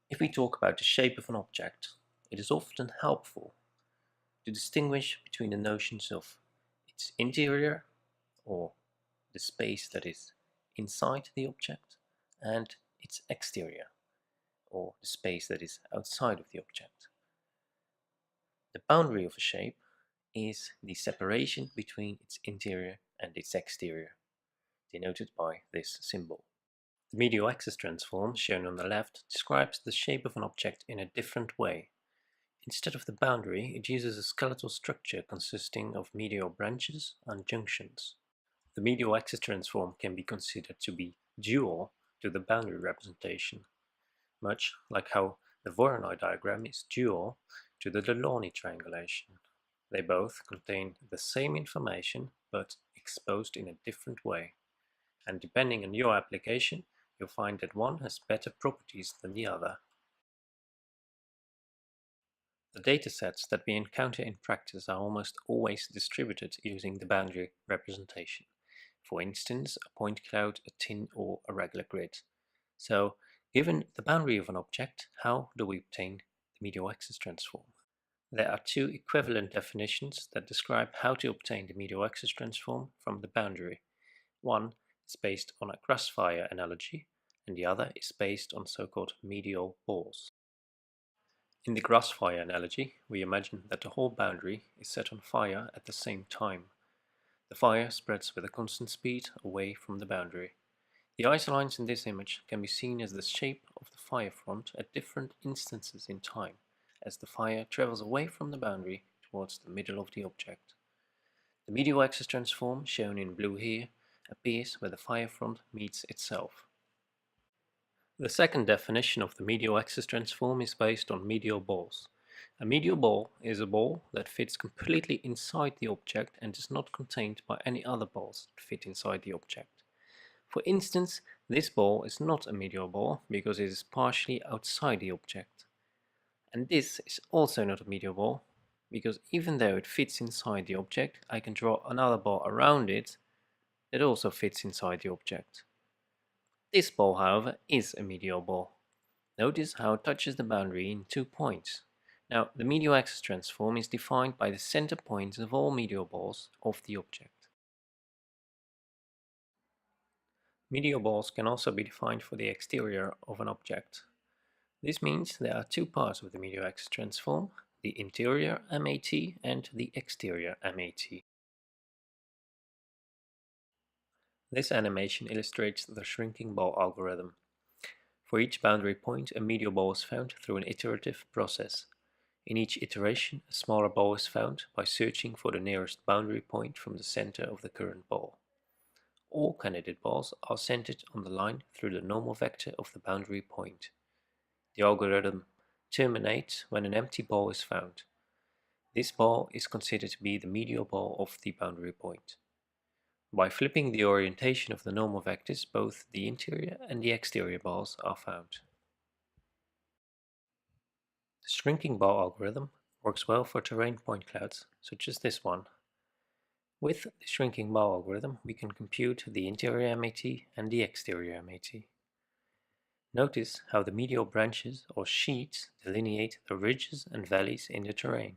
If we talk about the shape of an object, it is often helpful to distinguish between the notions of its interior, or the space that is inside the object, and its exterior, or the space that is outside of the object. The boundary of a shape is the separation between its interior and its exterior, denoted by this symbol. The medial axis transform, shown on the left, describes the shape of an object in a different way. Instead of the boundary, it uses a skeletal structure consisting of medial branches and junctions. The medial axis transform can be considered to be dual to the boundary representation, much like how the Voronoi diagram is dual to the Delaunay triangulation. They both contain the same information, but exposed in a different way, and depending on your application, you'll find that one has better properties than the other. The datasets that we encounter in practice are almost always distributed using the boundary representation. For instance, a point cloud, a tin, or a regular grid. So, given the boundary of an object, how do we obtain the medial axis transform? There are two equivalent definitions that describe how to obtain the medial axis transform from the boundary. One is based on a crossfire analogy, and the other is based on so-called medial balls. In the crossfire analogy, we imagine that the whole boundary is set on fire at the same time. The fire spreads with a constant speed away from the boundary. The isolines in this image can be seen as the shape of the fire front at different instances in time, as the fire travels away from the boundary towards the middle of the object. The medial axis transform, shown in blue here, appears where the fire front meets itself. The second definition of the medial axis transform is based on medial balls. A medial ball is a ball that fits completely inside the object and is not contained by any other balls that fit inside the object. For instance, this ball is not a medial ball because it is partially outside the object. And this is also not a medial ball because even though it fits inside the object, I can draw another ball around it that also fits inside the object. This ball, however, is a medial ball. Notice how it touches the boundary in 2 points. Now, the medial axis transform is defined by the center points of all medial balls of the object. Medial balls can also be defined for the exterior of an object. This means there are 2 parts of the medial axis transform, the interior MAT and the exterior MAT. This animation illustrates the shrinking ball algorithm. For each boundary point, a medial ball is found through an iterative process. In each iteration, a smaller ball is found by searching for the nearest boundary point from the center of the current ball. All candidate balls are centered on the line through the normal vector of the boundary point. The algorithm terminates when an empty ball is found. This ball is considered to be the medial ball of the boundary point. By flipping the orientation of the normal vectors, both the interior and the exterior balls are found. The shrinking ball algorithm works well for terrain point clouds, such as this one. With the shrinking ball algorithm, we can compute the interior MAT and the exterior MAT. Notice how the medial branches or sheets delineate the ridges and valleys in the terrain.